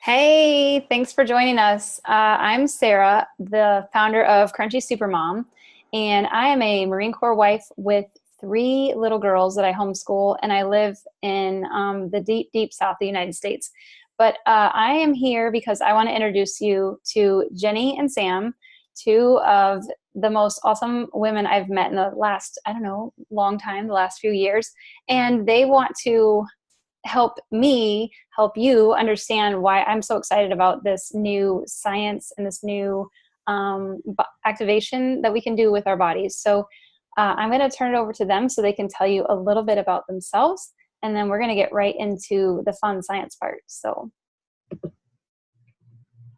Hey, thanks for joining us. I'm Sarah, the founder of Crunchy Supermom, and I am a Marine Corps wife with three little girls that I homeschool, and I live in the deep, deep south of the United States. But I am here because I want to introduce you to Jenny and Sam, two of the most awesome women I've met in the last, I don't know, long time, the last few years. And they want to help me help you understand why I'm so excited about this new science and this new activation that we can do with our bodies. So I'm going to turn it over to them so they can tell you a little bit about themselves, and then we're going to get right into the fun science part. So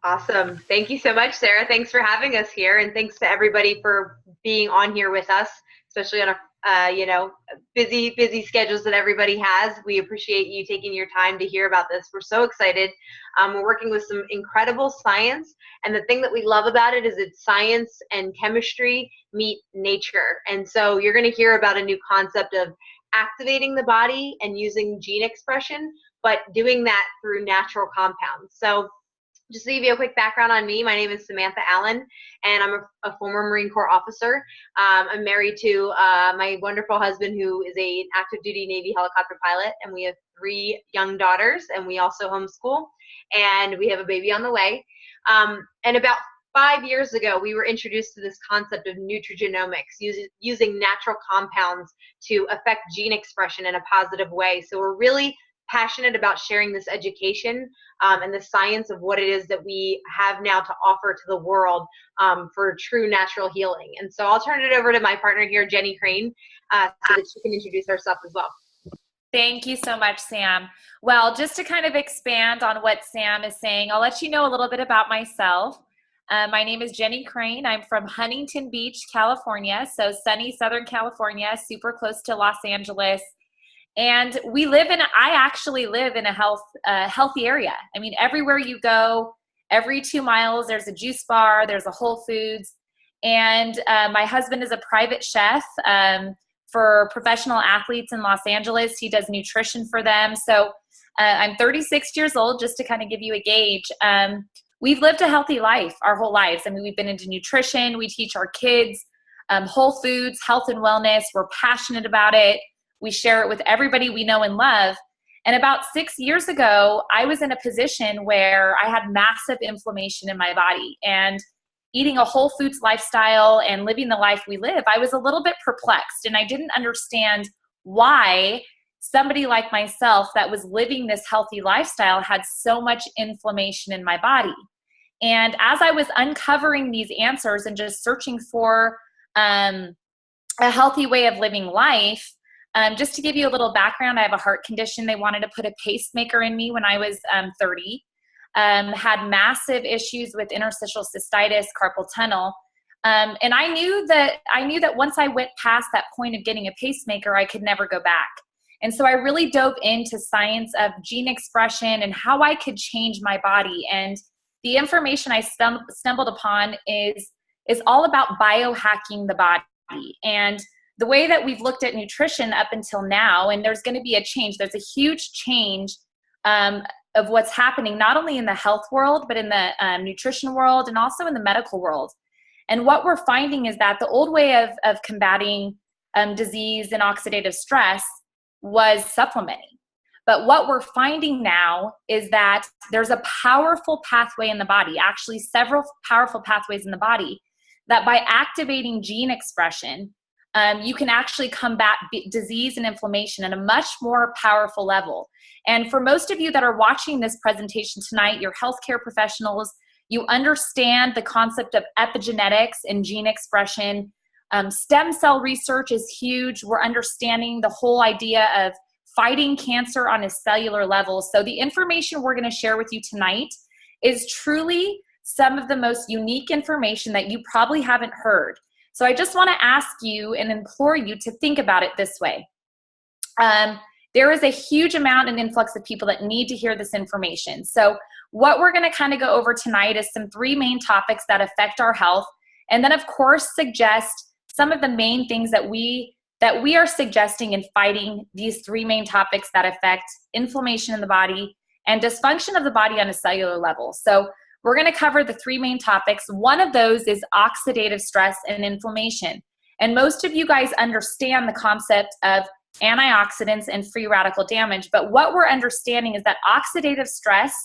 awesome. Thank you so much, Sarah. Thanks for having us here, and thanks to everybody for being on here with us, especially on a busy schedules that everybody has. We appreciate you taking your time to hear about this. We're so excited. We're working with some incredible science, and the thing that we love about it is it's science and chemistry meet nature. And so you're going to hear about a new concept of activating the body and using gene expression, but doing that through natural compounds. So just to give you a quick background on me, my name is Samantha Allen, and I'm a former Marine Corps officer. I'm married to my wonderful husband, who is an active duty Navy helicopter pilot, and we have three young daughters, and we also homeschool, and we have a baby on the way. And about 5 years ago, we were introduced to this concept of nutrigenomics, using natural compounds to affect gene expression in a positive way. So we're really passionate about sharing this education and the science of what it is that we have now to offer to the world for true natural healing. And so I'll turn it over to my partner here, Jenny Crane, so that she can introduce herself as well. Thank you so much, Sam. Well, just to kind of expand on what Sam is saying, I'll let you know a little bit about myself. My name is Jenny Crane. I'm from Huntington Beach, California, so sunny Southern California, super close to Los Angeles. And I actually live in a healthy area. I mean, everywhere you go, every 2 miles, there's a juice bar, there's a Whole Foods. And my husband is a private chef for professional athletes in Los Angeles. He does nutrition for them. So I'm 36 years old, just to kind of give you a gauge. We've lived a healthy life our whole lives. I mean, we've been into nutrition. We teach our kids Whole Foods, health and wellness. We're passionate about it. We share it with everybody we know and love. And about 6 years ago, I was in a position where I had massive inflammation in my body. And eating a whole foods lifestyle and living the life we live, I was a little bit perplexed. And I didn't understand why somebody like myself that was living this healthy lifestyle had so much inflammation in my body. And as I was uncovering these answers and just searching for a healthy way of living life, just to give you a little background, I have a heart condition. They wanted to put a pacemaker in me when I was 30. Had massive issues with interstitial cystitis, carpal tunnel. And I knew that once I went past that point of getting a pacemaker, I could never go back. And so I really dove into science of gene expression and how I could change my body. And the information I stumbled upon is all about biohacking the body. And the way that we've looked at nutrition up until now, and there's going to be a change. There's a huge change of what's happening, not only in the health world, but in the nutrition world and also in the medical world. And what we're finding is that the old way of combating disease and oxidative stress was supplementing. But what we're finding now is that there's a powerful pathway in the body, actually several powerful pathways in the body, that by activating gene expression, you can actually combat disease and inflammation at a much more powerful level. And for most of you that are watching this presentation tonight, you're healthcare professionals, you understand the concept of epigenetics and gene expression. Stem cell research is huge. We're understanding the whole idea of fighting cancer on a cellular level. So the information we're going to share with you tonight is truly some of the most unique information that you probably haven't heard. So I just want to ask you and implore you to think about it this way. There is a huge amount and influx of people that need to hear this information. So what we're going to kind of go over tonight is some 3 main topics that affect our health. And then of course suggest some of the main things that we are suggesting in fighting these 3 main topics that affect inflammation in the body and dysfunction of the body on a cellular level. So we're going to cover the three main topics. One of those is oxidative stress and inflammation. And most of you guys understand the concept of antioxidants and free radical damage, but what we're understanding is that oxidative stress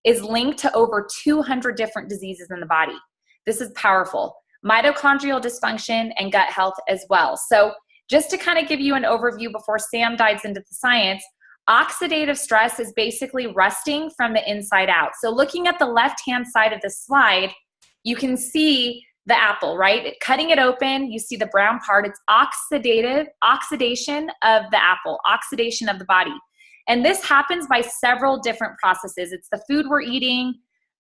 is linked to over 200 different diseases in the body. This is powerful. Mitochondrial dysfunction and gut health as well. So just to kind of give you an overview before Sam dives into the science, oxidative stress is basically rusting from the inside out. So looking at the left-hand side of the slide, you can see the apple, right? Cutting it open, you see the brown part. It's oxidation of the apple, oxidation of the body. And this happens by several different processes. It's the food we're eating,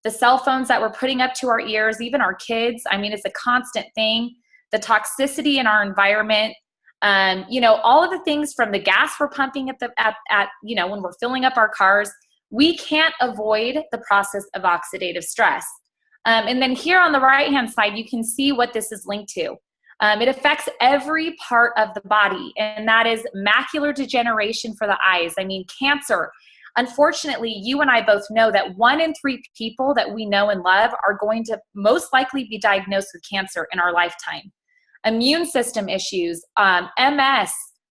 the cell phones that we're putting up to our ears, even our kids. I mean, it's a constant thing. The toxicity in our environment, all of the things from the gas we're pumping when we're filling up our cars. We can't avoid the process of oxidative stress. And then here on the right-hand side, you can see what this is linked to. It affects every part of the body, and that is macular degeneration for the eyes. I mean, cancer. Unfortunately, you and I both know that 1 in 3 people that we know and love are going to most likely be diagnosed with cancer in our lifetime. Immune system issues, MS,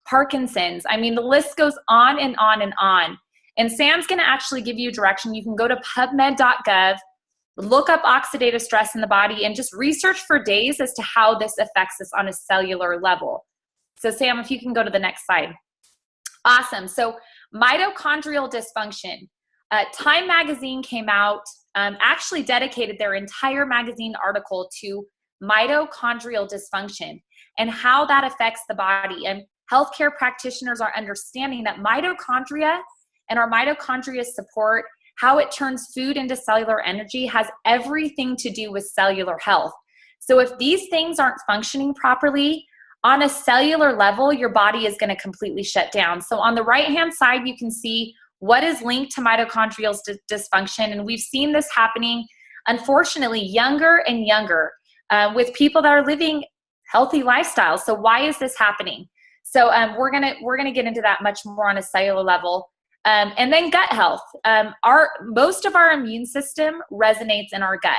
Parkinson's. I mean, the list goes on and on and on. And Sam's going to actually give you direction. You can go to PubMed.gov, look up oxidative stress in the body, and just research for days as to how this affects us on a cellular level. So Sam, if you can go to the next slide. Awesome. So mitochondrial dysfunction. Time magazine came out, actually dedicated their entire magazine article to mitochondrial dysfunction and how that affects the body. And healthcare practitioners are understanding that mitochondria and our mitochondria support how it turns food into cellular energy has everything to do with cellular health. So if these things aren't functioning properly on a cellular level, your body is going to completely shut down. So on the right-hand side, you can see what is linked to mitochondrial dysfunction. And we've seen this happening, unfortunately, younger and younger with people that are living healthy lifestyles. So why is this happening? So we're gonna get into that much more on a cellular level. And then gut health. Most of our immune system resonates in our gut.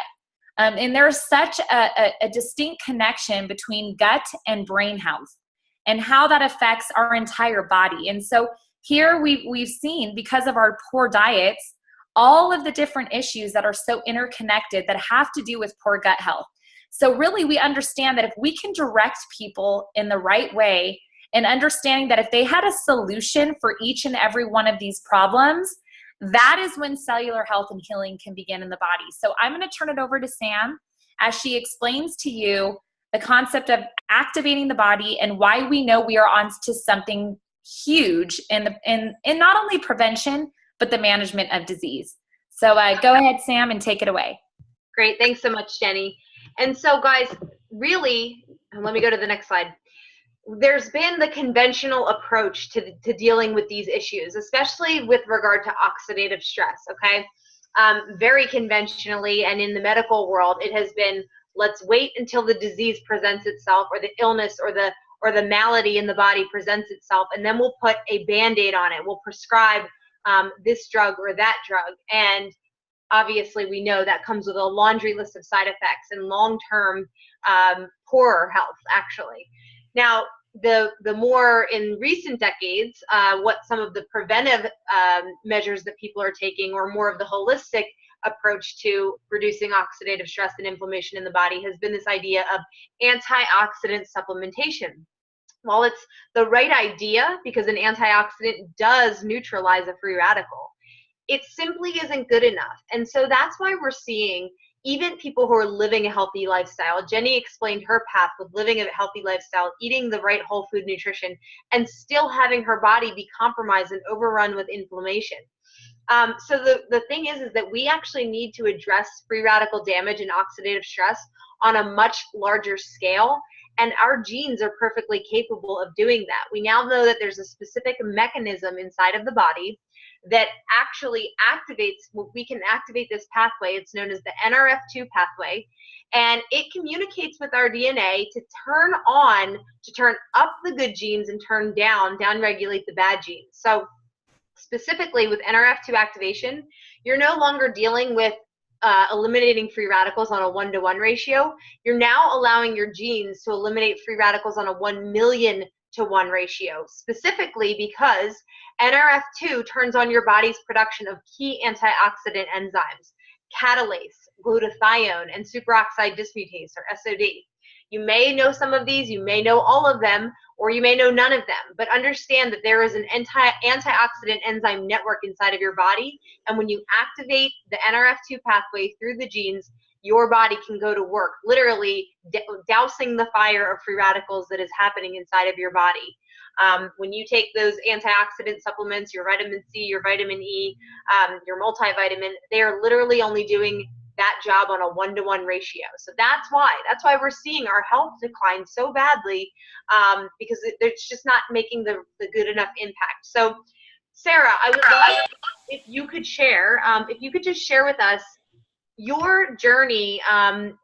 And there's such a distinct connection between gut and brain health and how that affects our entire body. And so here we've seen, because of our poor diets, all of the different issues that are so interconnected that have to do with poor gut health. So really we understand that if we can direct people in the right way, and understanding that if they had a solution for each and every one of these problems, that is when cellular health and healing can begin in the body. So I'm going to turn it over to Sam as she explains to you the concept of activating the body and why we know we are on to something huge in not only prevention, but the management of disease. So go ahead, Sam, and take it away. Great. Thanks so much, Jenny. And so guys, really, let me go to the next slide. There's been the conventional approach to dealing with these issues, especially with regard to oxidative stress, okay? Very conventionally, and in the medical world, it has been, let's wait until the disease presents itself, or the illness or the malady in the body presents itself, and then we'll put a Band-Aid on it. We'll prescribe this drug or that drug. And obviously we know that comes with a laundry list of side effects and long-term poorer health, actually. Now, the more in recent decades, what some of the preventive measures that people are taking, or more of the holistic approach to reducing oxidative stress and inflammation in the body, has been this idea of antioxidant supplementation. While it's the right idea, because an antioxidant does neutralize a free radical, it simply isn't good enough. And so that's why we're seeing even people who are living a healthy lifestyle. Jenny explained her path with living a healthy lifestyle, eating the right whole food nutrition, and still having her body be compromised and overrun with inflammation. So the thing is that we actually need to address free radical damage and oxidative stress on a much larger scale. And our genes are perfectly capable of doing that. We now know that there's a specific mechanism inside of the body that actually activates, we can activate this pathway. It's known as the Nrfi pathway. And it communicates with our DNA to turn up the good genes and turn down regulate the bad genes. So Specifically with Nrf2 activation, you're no longer dealing with eliminating free radicals on a 1-to-1 ratio. You're now allowing your genes to eliminate free radicals on a 1,000,000-to-1 ratio, specifically because Nrf2 turns on your body's production of key antioxidant enzymes, catalase, glutathione, and superoxide dismutase, or SOD. You may know some of these, you may know all of them, or you may know none of them, but understand that there is an antioxidant enzyme network inside of your body, and when you activate the Nrf2 pathway through the genes, your body can go to work, literally dousing the fire of free radicals that is happening inside of your body. When you take those antioxidant supplements, your vitamin C, your vitamin E, your multivitamin, they are literally only doing that job on a 1-to-1 ratio. So that's why we're seeing our health decline so badly, because it's just not making the good enough impact. So Sarah, I would love if you could share, if you could just share with us your journey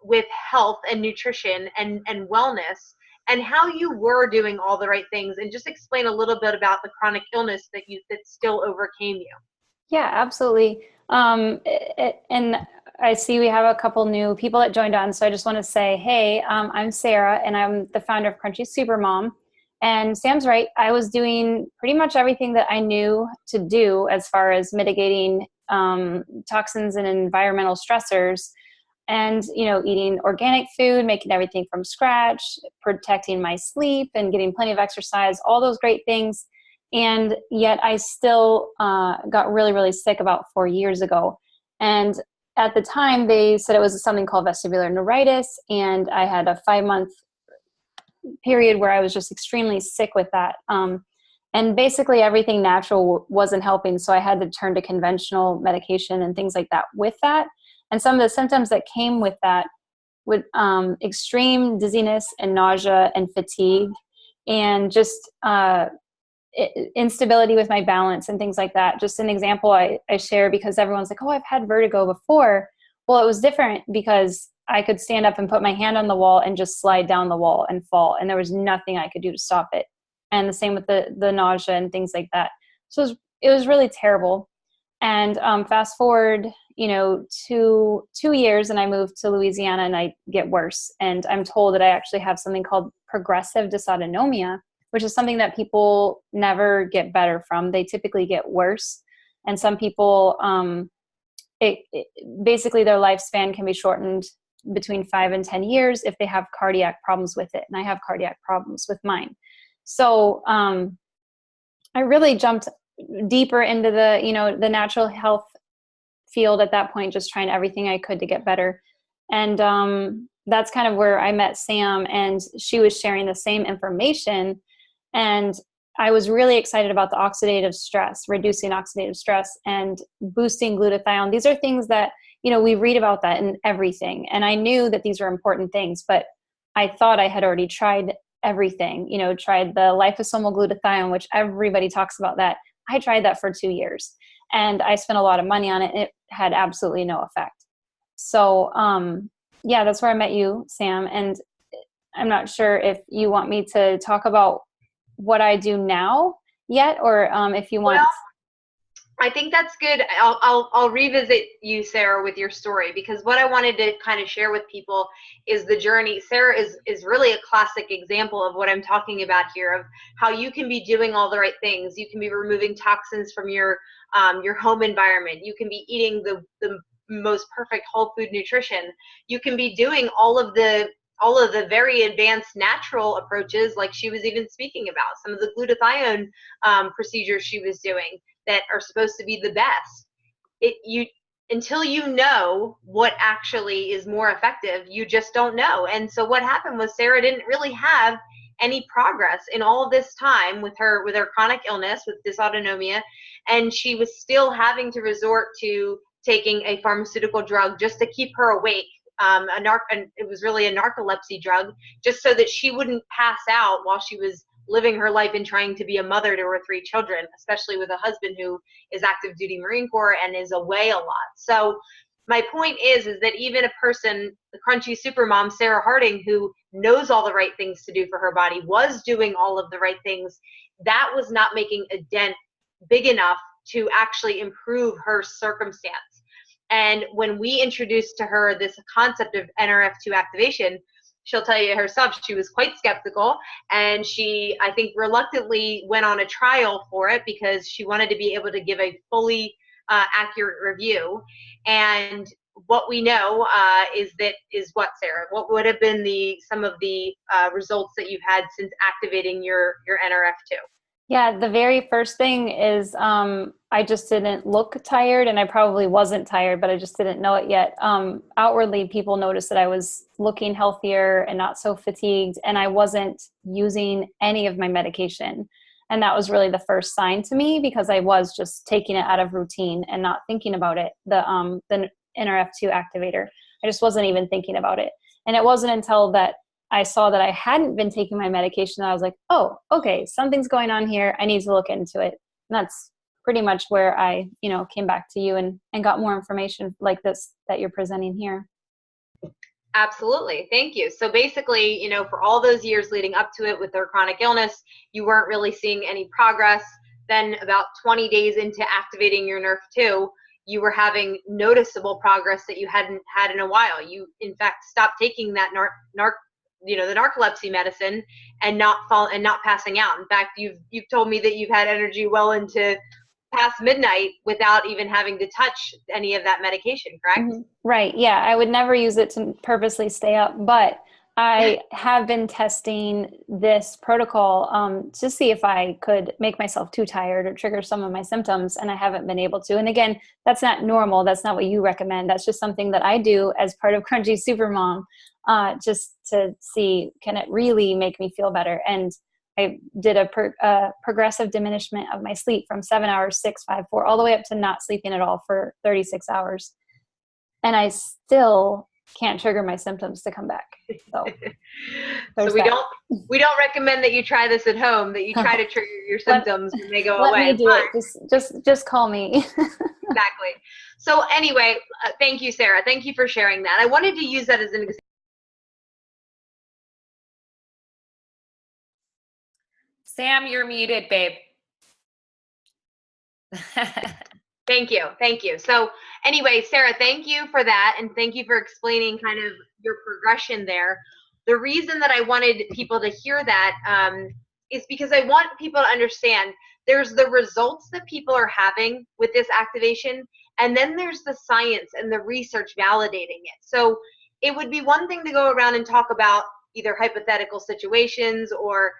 with health and nutrition and wellness, and how you were doing all the right things, and just explain a little bit about the chronic illness that still overcame you. Yeah, absolutely. And I see we have a couple new people that joined on, so I just want to say, hey, I'm Sarah, and I'm the founder of Crunchy Supermom. And Sam's right. I was doing pretty much everything that I knew to do as far as mitigating toxins and environmental stressors, and eating organic food, making everything from scratch, protecting my sleep, and getting plenty of exercise, all those great things. And yet I still got really, really sick about 4 years ago. And at the time, they said it was something called vestibular neuritis, and I had a 5-month period where I was just extremely sick with that. And basically everything natural wasn't helping, so I had to turn to conventional medication and things like that with that. And some of the symptoms that came with that would extreme dizziness and nausea and fatigue, and just instability with my balance and things like that. Just an example I share, because everyone's like, oh, I've had vertigo before. Well, it was different because I could stand up and put my hand on the wall and just slide down the wall and fall, and there was nothing I could do to stop it. And the same with the nausea and things like that. So it was really terrible. And fast forward, 2 years, and I moved to Louisiana, and I get worse. And I'm told that I actually have something called progressive dysautonomia, which is something that people never get better from. They typically get worse. And some people, basically their lifespan can be shortened between 5 and 10 years if they have cardiac problems with it. And I have cardiac problems with mine. So I really jumped deeper into the natural health field at that point, just trying everything I could to get better. And that's kind of where I met Sam, and she was sharing the same information. And I was really excited about the oxidative stress, reducing oxidative stress and boosting glutathione. These are things that, we read about that in everything. And I knew that these were important things, but I thought I had already tried everything, tried the liposomal glutathione, which everybody talks about that. I tried that for 2 years, and I spent a lot of money on it. It had absolutely no effect. So, yeah, that's where I met you, Sam. And I'm not sure if you want me to talk about what I do now yet, or if you want. Well, I think that's good. I'll revisit you, Sarah, with your story, because what I wanted to kind of share with people is the journey. Sarah is really a classic example of what I'm talking about here, of how you can be doing all the right things. You can be removing toxins from your home environment. You can be eating the most perfect whole food nutrition. You can be doing all of the very advanced natural approaches, like she was even speaking about, some of the glutathione procedures she was doing that are supposed to be the best. Until you know what actually is more effective, you just don't know. And so what happened was Sarah didn't really have any progress in all this time with her chronic illness, with dysautonomia, and she was still having to resort to taking a pharmaceutical drug just to keep her awake. It was really a narcolepsy drug, just so that she wouldn't pass out while she was living her life and trying to be a mother to her 3 children, especially with a husband who is active duty Marine Corps and is away a lot. So my point is that even a person, the Crunchy Supermom, Sarah Harding, who knows all the right things to do for her body, was doing all of the right things, that was not making a dent big enough to actually improve her circumstance. And when we introduced to her this concept of Nrf2 activation, she'll tell you herself she was quite skeptical, and she, I think, reluctantly went on a trial for it because she wanted to be able to give a fully accurate review. And what we know is what, Sarah? What would have been some of the results that you've had since activating your Nrf2? Yeah, the very first thing is I just didn't look tired, and I probably wasn't tired, but I just didn't know it yet. Outwardly, people noticed that I was looking healthier and not so fatigued, and I wasn't using any of my medication. And that was really the first sign to me, because I was just taking it out of routine and not thinking about it, the Nrf2 activator. I just wasn't even thinking about it. And it wasn't until that I saw that I hadn't been taking my medication that I was like, oh, okay, something's going on here. I need to look into it. And that's pretty much where I, came back to you and got more information like this that you're presenting here. Absolutely. Thank you. So basically, for all those years leading up to it with her chronic illness, you weren't really seeing any progress. Then about 20 days into activating your Nrf2, you were having noticeable progress that you hadn't had in a while. You, in fact, stopped taking that the narcolepsy medicine and not passing out. In fact, you've told me that you've had energy well into past midnight without even having to touch any of that medication, correct? Mm-hmm. Right. Yeah. I would never use it to purposely stay up, but I have been testing this protocol to see if I could make myself too tired or trigger some of my symptoms, and I haven't been able to. And again, that's not normal. That's not what you recommend. That's just something that I do as part of Crunchy Supermom, just to see, can it really make me feel better? And I did a progressive diminishment of my sleep from 7 hours, 6, 5, 4, all the way up to not sleeping at all for 36 hours. And I still can't trigger my symptoms to come back. So we don't recommend that you try this at home, that you try to trigger your symptoms when they go away. Let me do it. Just call me. Exactly. So anyway, thank you, Sarah. Thank you for sharing that. I wanted to use that as an example. Sam, you're muted, babe. Thank you. So anyway, Sarah, thank you for that. And thank you for explaining kind of your progression there. The reason that I wanted people to hear that is because I want people to understand there's the results that people are having with this activation, and then there's the science and the research validating it. So it would be one thing to go around and talk about either hypothetical situations or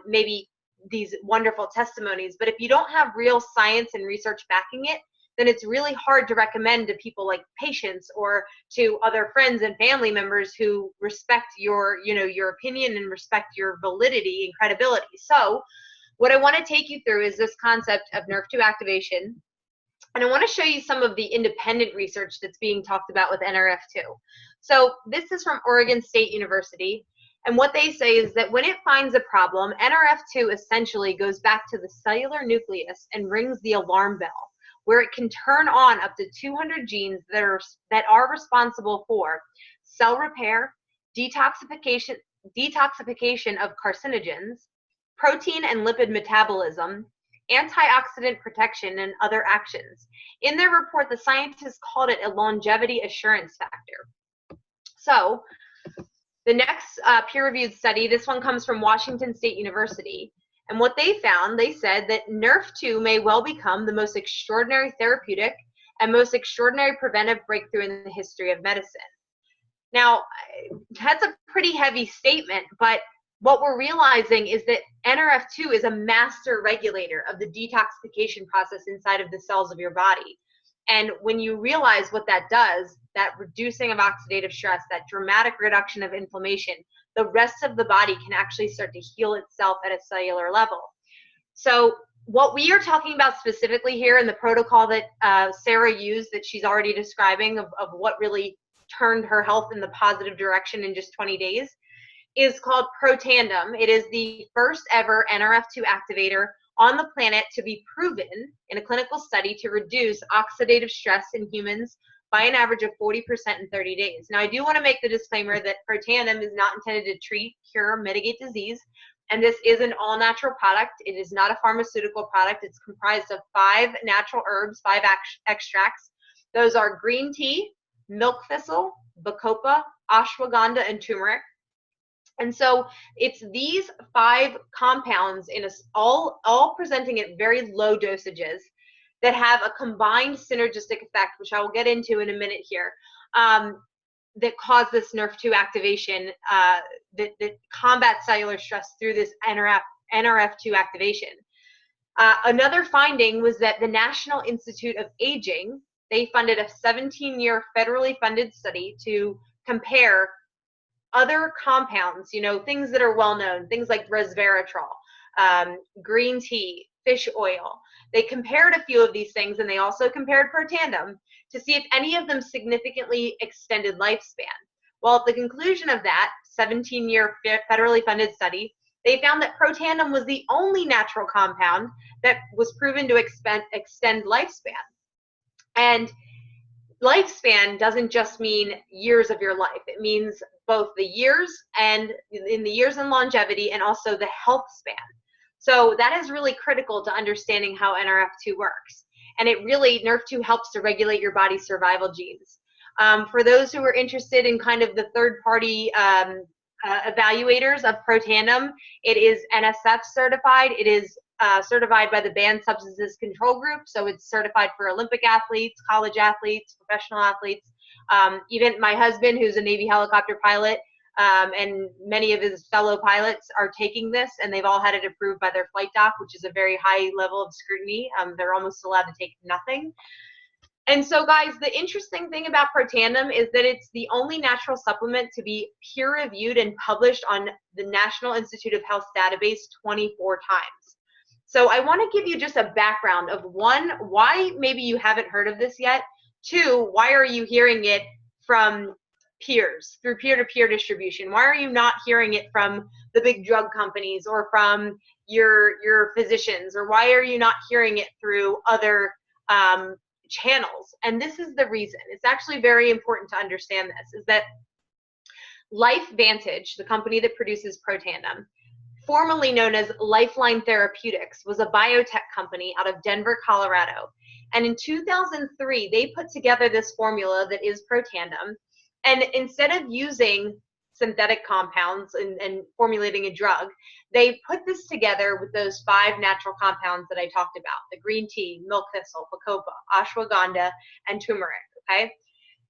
maybe these wonderful testimonies, but if you don't have real science and research backing it, then it's really hard to recommend to people like patients or to other friends and family members who respect your opinion and respect your validity and credibility. So what I want to take you through is this concept of Nrf2 activation, and I want to show you some of the independent research that's being talked about with Nrf2. So this is from Oregon State University. And what they say is that when it finds a problem, Nrf2 essentially goes back to the cellular nucleus and rings the alarm bell, where it can turn on up to 200 genes that are responsible for cell repair, detoxification of carcinogens, protein and lipid metabolism, antioxidant protection, and other actions. In their report, the scientists called it a longevity assurance factor. So the next peer-reviewed study, this one comes from Washington State University, and what they found, they said that Nrf2 may well become the most extraordinary therapeutic and most extraordinary preventive breakthrough in the history of medicine. Now, that's a pretty heavy statement, but what we're realizing is that Nrf2 is a master regulator of the detoxification process inside of the cells of your body. And when you realize what that does, that reducing of oxidative stress, that dramatic reduction of inflammation, the rest of the body can actually start to heal itself at a cellular level. So what we are talking about specifically here in the protocol that Sarah used, that she's already describing of what really turned her health in the positive direction in just 20 days, is called Protandim. It is the first ever Nrf2 activator on the planet to be proven in a clinical study to reduce oxidative stress in humans by an average of 40% in 30 days. Now, I do want to make the disclaimer that Protandim is not intended to treat, cure, or mitigate disease. And this is an all-natural product. It is not a pharmaceutical product. It's comprised of 5 natural herbs, 5 extracts. Those are green tea, milk thistle, bacopa, ashwagandha, and turmeric. And so it's these 5 compounds in all presenting at very low dosages that have a combined synergistic effect, which I will get into in a minute here, that cause this Nrf2 activation that combats cellular stress through this Nrf2 activation. Another finding was that the National Institute of Aging, they funded a 17-year federally funded study to compare other compounds, you know, things that are well known, things like resveratrol, green tea, fish oil. They compared a few of these things, and they also compared Protandim to see if any of them significantly extended lifespan. Well, at the conclusion of that 17-year federally funded study, they found that Protandim was the only natural compound that was proven to extend lifespan. And lifespan doesn't just mean years of your life. It means both the years and in the years and longevity, and also the health span. So that is really critical to understanding how Nrf2 works. And it really, Nrf2 helps to regulate your body's survival genes. For those who are interested in kind of the third-party evaluators of Protandim, it is NSF certified. It is certified by the Banned Substances Control Group, so it's certified for Olympic athletes, college athletes, professional athletes. Even my husband, who's a Navy helicopter pilot, and many of his fellow pilots are taking this, and they've all had it approved by their flight doc, which is a very high level of scrutiny. They're almost allowed to take nothing. And so, guys, the interesting thing about Protandim is that it's the only natural supplement to be peer-reviewed and published on the National Institute of Health database 24 times. So I want to give you just a background of 1, why maybe you haven't heard of this yet. 2, why are you hearing it from peers, through peer-to-peer distribution? Why are you not hearing it from the big drug companies or from your physicians? Or why are you not hearing it through other channels? And this is the reason. It's actually very important to understand this, is that LifeVantage, the company that produces Protandim, formerly known as Lifeline Therapeutics, was a biotech company out of Denver, Colorado. And in 2003, they put together this formula that is Protandim. And instead of using synthetic compounds and formulating a drug, they put this together with those 5 natural compounds that I talked about: the green tea, milk thistle, bacopa, ashwagandha, and turmeric, okay?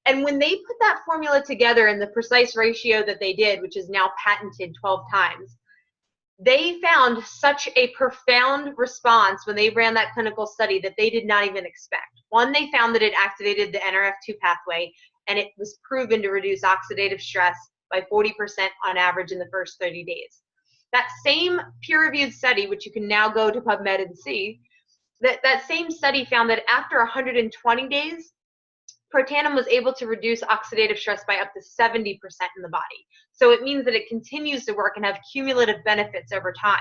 And when they put that formula together in the precise ratio that they did, which is now patented 12 times, they found such a profound response when they ran that clinical study that they did not even expect. 1, they found that it activated the Nrf2 pathway, and it was proven to reduce oxidative stress by 40% on average in the first 30 days. That same peer-reviewed study, which you can now go to PubMed and see, that same study found that after 120 days, Protandim was able to reduce oxidative stress by up to 70% in the body. So it means that it continues to work and have cumulative benefits over time.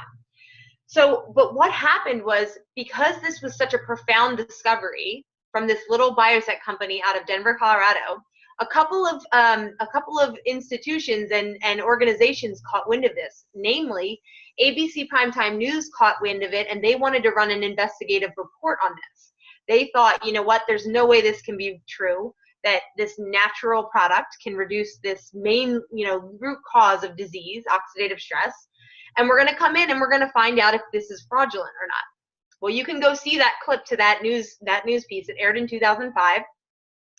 So, but what happened was, because this was such a profound discovery from this little biotech company out of Denver, Colorado, a couple of institutions and organizations caught wind of this. Namely, ABC Primetime News caught wind of it, and they wanted to run an investigative report on this. They thought, you know what, there's no way this can be true, that this natural product can reduce this main, root cause of disease, oxidative stress, and we're going to come in and we're going to find out if this is fraudulent or not. Well, you can go see that clip to that news piece. It aired in 2005,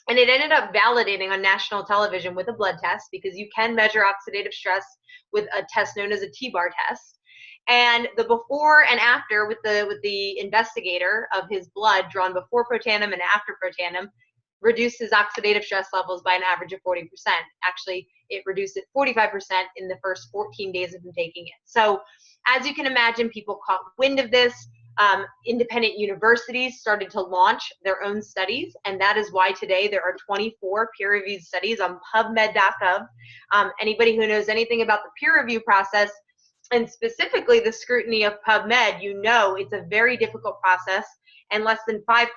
and it ended up validating on national television with a blood test, because you can measure oxidative stress with a test known as a T-bar test. And the before and after with the investigator of his blood drawn before Protandim and after Protandim reduces oxidative stress levels by an average of 40%. Actually, it reduced it 45% in the first 14 days of him taking it. So as you can imagine, people caught wind of this. Independent universities started to launch their own studies, and that is why today there are 24 peer-reviewed studies on PubMed.gov. Anybody who knows anything about the peer review process, and specifically the scrutiny of PubMed, it's a very difficult process, and less than 5%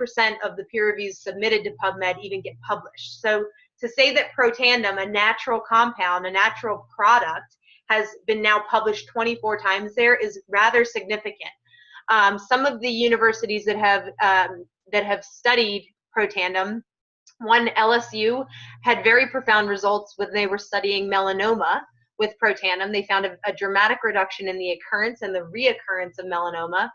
of the peer reviews submitted to PubMed even get published. So to say that Protandim, a natural compound, a natural product, has been now published 24 times there is rather significant. Some of the universities that have studied Protandim, one, LSU, had very profound results when they were studying melanoma with Protandim. They found a dramatic reduction in the occurrence and the reoccurrence of melanoma.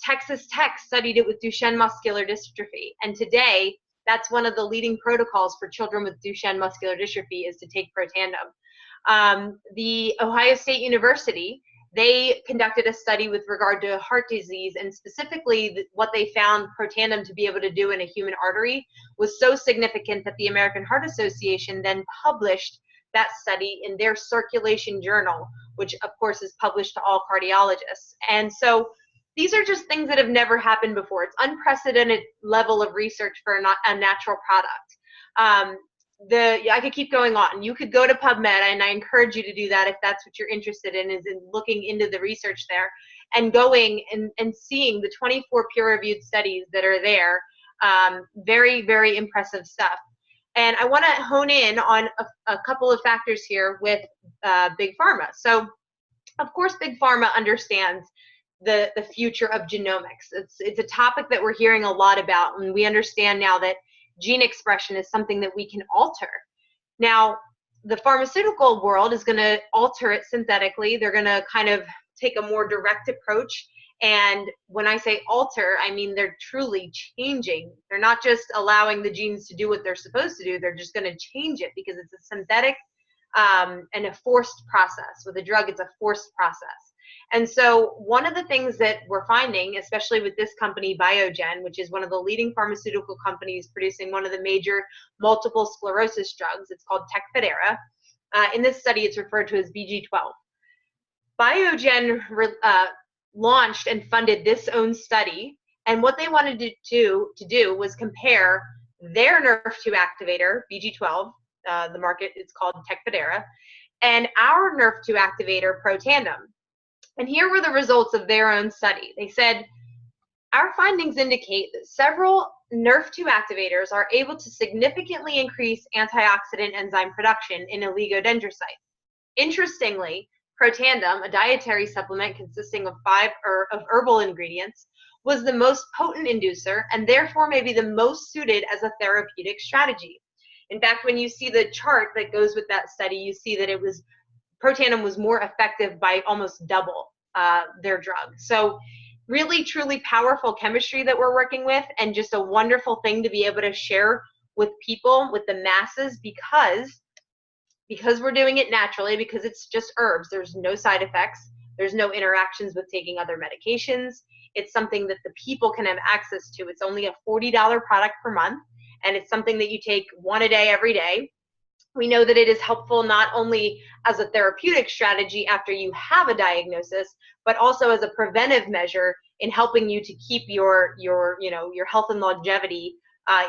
Texas Tech studied it with Duchenne muscular dystrophy, and today that's one of the leading protocols for children with Duchenne muscular dystrophy is to take Protandim. The Ohio State University, they conducted a study with regard to heart disease, and specifically what they found Protandim to be able to do in a human artery was so significant that the American Heart Association then published that study in their circulation journal, which of course is published to all cardiologists. And so these are just things that have never happened before. It's unprecedented level of research for a natural product. I could keep going on. You could go to PubMed, and I encourage you to do that if that's what you're interested in, is in looking into the research there and going and seeing the 24 peer-reviewed studies that are there. Very, very impressive stuff. And I want to hone in on a couple of factors here with Big Pharma. So, of course, Big Pharma understands the future of genomics. It's a topic that we're hearing a lot about, and we understand now that gene expression is something that we can alter. Now, the pharmaceutical world is going to alter it synthetically. They're going to kind of take a more direct approach. And when I say alter, I mean they're truly changing. They're not just allowing the genes to do what they're supposed to do. They're just going to change it because it's a synthetic and a forced process. With a drug, it's a forced process. And so one of the things that we're finding, especially with this company, Biogen, which is one of the leading pharmaceutical companies producing one of the major multiple sclerosis drugs, it's called Tecfidera. In this study, it's referred to as BG12. Biogen launched and funded this own study, and what they wanted to do was compare their Nrf2 activator, BG12, the market is called Tecfidera, and our Nrf2 activator, Protandim. And here were the results of their own study. They said, our findings indicate that several Nrf2 activators are able to significantly increase antioxidant enzyme production in oligodendrocytes. Interestingly, Protandim, a dietary supplement consisting of herbal ingredients, was the most potent inducer and therefore may be the most suited as a therapeutic strategy. In fact, when you see the chart that goes with that study, you see that Protandim was more effective by almost double their drug. So really, truly powerful chemistry that we're working with, and just a wonderful thing to be able to share with people, with the masses, because we're doing it naturally, because it's just herbs. There's no side effects. There's no interactions with taking other medications. It's something that the people can have access to. It's only a $40 product per month, and it's something that you take one a day every day. We know that it is helpful not only as a therapeutic strategy after you have a diagnosis, but also as a preventive measure in helping you to keep your health and longevity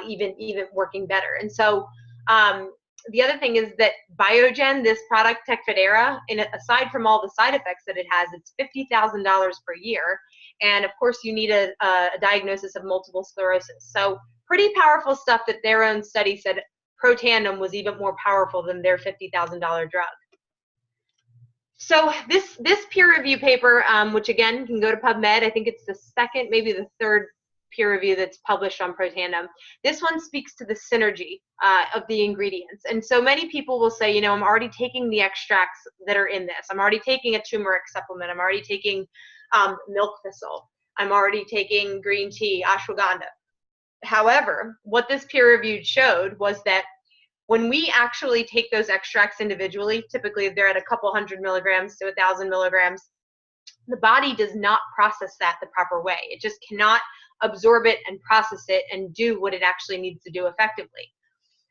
even working better. And so the other thing is that Biogen, this product Tecfidera, aside from all the side effects that it has, it's $50,000 per year. And of course you need a diagnosis of multiple sclerosis. So pretty powerful stuff that their own study said Protandim was even more powerful than their $50,000 drug. So this peer review paper, which again can go to PubMed, I think it's the second, maybe the third peer review that's published on Protandim. This one speaks to the synergy of the ingredients. And so many people will say, I'm already taking the extracts that are in this. I'm already taking a turmeric supplement. I'm already taking milk thistle. I'm already taking green tea, ashwagandha. However, what this peer review showed was that when we actually take those extracts individually, typically they're at a couple hundred milligrams to 1,000 milligrams, the body does not process that the proper way. It just cannot absorb it and process it and do what it actually needs to do effectively.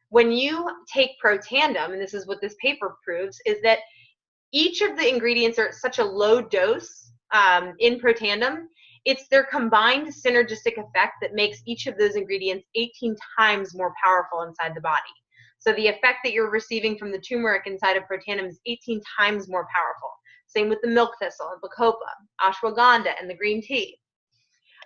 When you take Protandim, and this is what this paper proves, is that each of the ingredients are at such a low dose in Protandim, it's their combined synergistic effect that makes each of those ingredients 18 times more powerful inside the body. So the effect that you're receiving from the turmeric inside of Protandim is 18 times more powerful. Same with the milk thistle and bacopa, ashwagandha, and the green tea.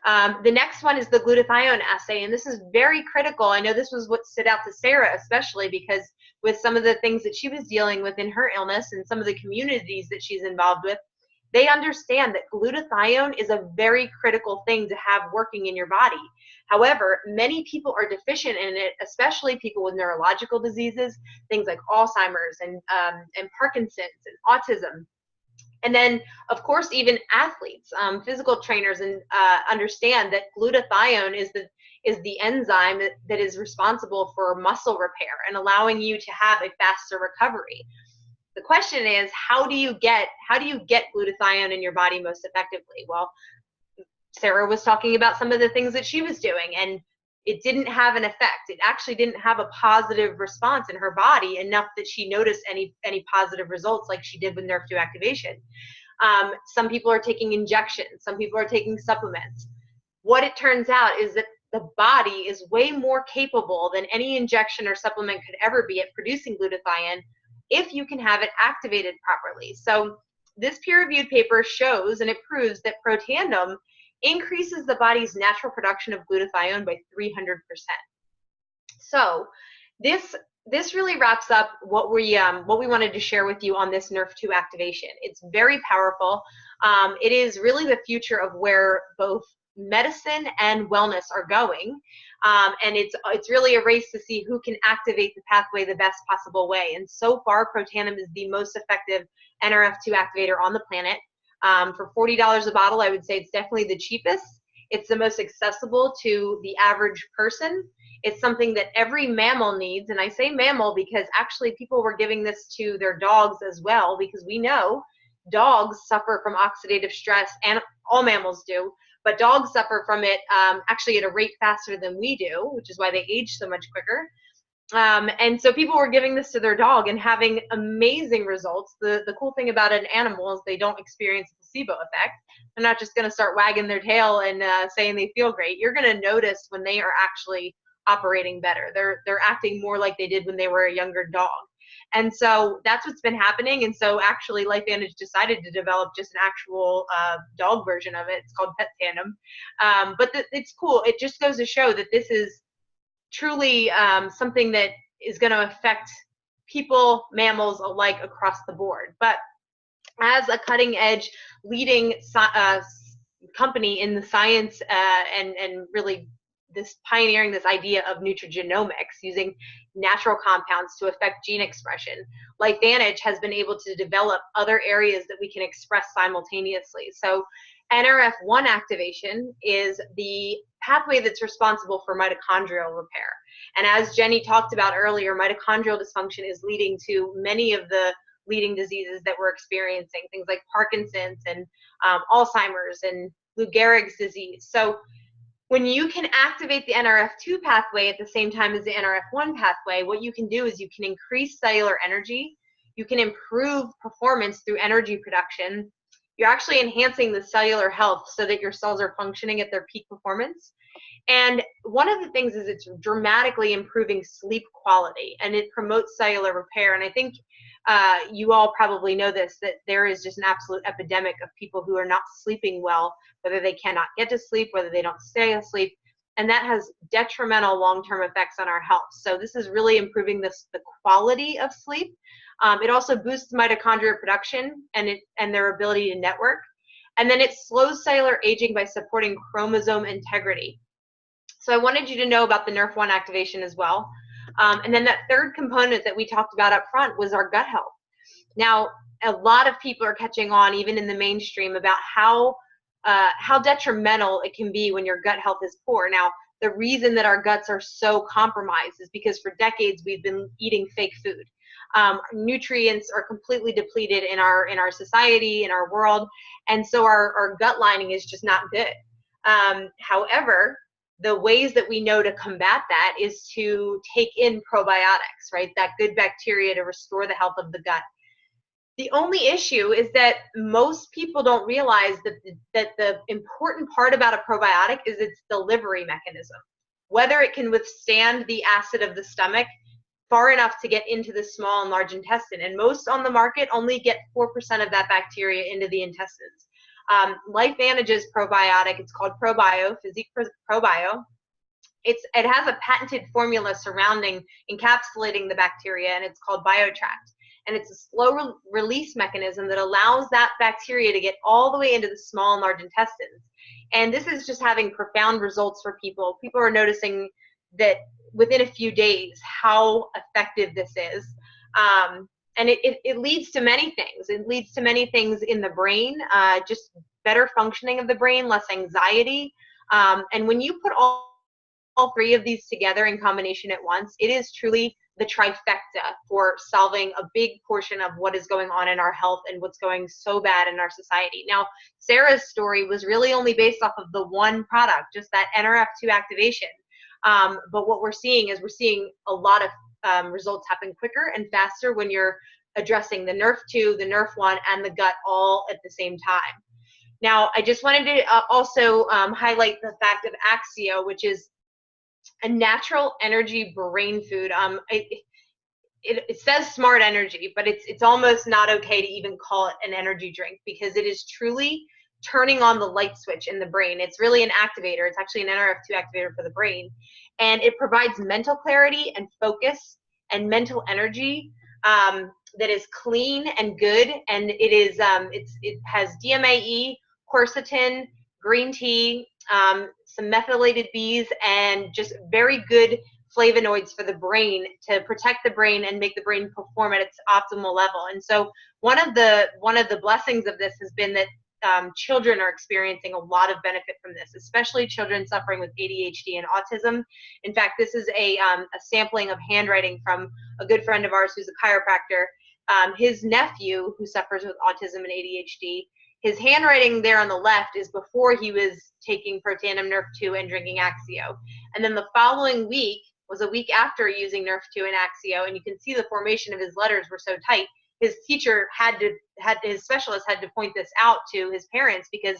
The next one is the Glutathione Assay, and this is very critical. I know this was what stood out to Sarah, especially because with some of the things that she was dealing with in her illness and some of the communities that she's involved with, they understand that glutathione is a very critical thing to have working in your body. However, many people are deficient in it, especially people with neurological diseases, things like Alzheimer's and Parkinson's and autism. And then, of course, even athletes, physical trainers, and understand that glutathione is the enzyme that is responsible for muscle repair and allowing you to have a faster recovery. The question is, how do you get glutathione in your body most effectively? Well, Sarah was talking about some of the things that she was doing, and it didn't have an effect. It actually didn't have a positive response in her body enough that she noticed any positive results like she did with Nrfi activation. Some people are taking injections. Some people are taking supplements. What it turns out is that the body is way more capable than any injection or supplement could ever be at producing glutathione if you can have it activated properly. So this peer-reviewed paper shows and it proves that Protandim increases the body's natural production of glutathione by 300%. So this really wraps up what we wanted to share with you on this Nrf2 activation. It's very powerful. It is really the future of where both medicine and wellness are going, and it's really a race to see who can activate the pathway the best possible way. And so far, Protandim is the most effective Nrf2 activator on the planet. For $40 a bottle, I would say it's definitely the cheapest. It's the most accessible to the average person. It's something that every mammal needs, and I say mammal because actually people were giving this to their dogs as well, because we know dogs suffer from oxidative stress, and all mammals do, but dogs suffer from it actually at a rate faster than we do, which is why they age so much quicker. And so people were giving this to their dog and having amazing results. The cool thing about an animal is they don't experience a placebo effect. They're not just going to start wagging their tail and saying they feel great. You're going to notice when they are actually operating better. They're acting more like they did when they were a younger dog. And so that's what's been happening. And so actually LifeVantage decided to develop just an actual dog version of it. It's called Pet Tandem. But it's cool. It just goes to show that this is truly something that is going to affect people, mammals alike across the board. But as a cutting edge leading company in the science and really this pioneering this idea of nutrigenomics using natural compounds to affect gene expression, LifeVantage has been able to develop other areas that we can express simultaneously. So Nrf1 activation is the pathway that's responsible for mitochondrial repair. And as Jenny talked about earlier, mitochondrial dysfunction is leading to many of the leading diseases that we're experiencing, things like Parkinson's and Alzheimer's and Lou Gehrig's disease. So when you can activate the Nrf2 pathway at the same time as the Nrf1 pathway, what you can do is you can increase cellular energy, you can improve performance through energy production, you're actually enhancing the cellular health so that your cells are functioning at their peak performance. And one of the things is it's dramatically improving sleep quality, and it promotes cellular repair. And I think you all probably know this, that there is just an absolute epidemic of people who are not sleeping well, whether they cannot get to sleep, whether they don't stay asleep, and that has detrimental long-term effects on our health. So this is really improving the quality of sleep. It also boosts mitochondrial production and their ability to network. And then it slows cellular aging by supporting chromosome integrity. So I wanted you to know about the Nrf1 activation as well. And then that third component that we talked about up front was our gut health. Now, a lot of people are catching on, even in the mainstream, about how detrimental it can be when your gut health is poor. Now, the reason that our guts are so compromised is because for decades we've been eating fake food. Nutrients are completely depleted in our society, in our world, and so our gut lining is just not good. However, the ways that we know to combat that is to take in probiotics, right? That good bacteria to restore the health of the gut. The only issue is that most people don't realize that the important part about a probiotic is its delivery mechanism. Whether it can withstand the acid of the stomach far enough to get into the small and large intestine. And most on the market only get 4% of that bacteria into the intestines. LifeVantage's probiotic, it's called ProBio, Physique ProBio. It has a patented formula surrounding encapsulating the bacteria, and it's called BioTract. And it's a slow release mechanism that allows that bacteria to get all the way into the small and large intestines. And this is just having profound results for people. People are noticing that within a few days how effective this is. And it leads to many things. It leads to many things in the brain, just better functioning of the brain, less anxiety. And when you put all three of these together in combination at once, it is truly the trifecta for solving a big portion of what is going on in our health and what's going so bad in our society. Now, Sarah's story was really only based off of the one product, just that Nrf2 activation. But what we're seeing is a lot of results happen quicker and faster when you're addressing the Nrf2, the Nrf1, and the gut all at the same time. Now, I just wanted to also highlight the fact of Axio, which is a natural energy brain food. It says smart energy, but it's almost not okay to even call it an energy drink, because it is truly turning on the light switch in the brain. It's really an activator. It's actually an Nrf2 activator for the brain. And it provides mental clarity and focus and mental energy that is clean and good. And it has DMAE, quercetin, green tea, some methylated bees, and just very good flavonoids for the brain to protect the brain and make the brain perform at its optimal level. And so one of the blessings of this has been that children are experiencing a lot of benefit from this, especially children suffering with ADHD and autism. In fact, this is a sampling of handwriting from a good friend of ours who's a chiropractor. His nephew, who suffers with autism and ADHD, his handwriting there on the left is before he was taking Protandim Nrf2 and drinking Axio. And then the following week was a week after using Nrf2 and Axio, and you can see the formation of his letters were so tight. His teacher his specialist had to point this out to his parents, because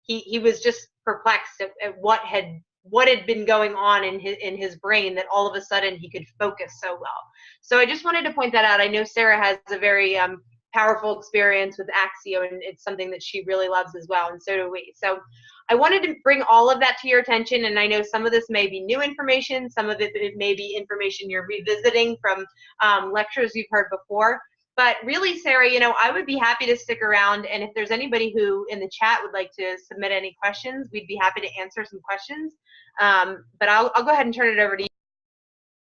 he was just perplexed at what had been going on in his brain, that all of a sudden he could focus so well. So I just wanted to point that out. I know Sarah has a very powerful experience with Axio, and it's something that she really loves as well, and so do we. So I wanted to bring all of that to your attention, and I know some of this may be new information, some of it may be information you're revisiting from lectures you've heard before. But really, Sarah, I would be happy to stick around, and if there's anybody who in the chat would like to submit any questions, we'd be happy to answer some questions. But I'll go ahead and turn it over to you.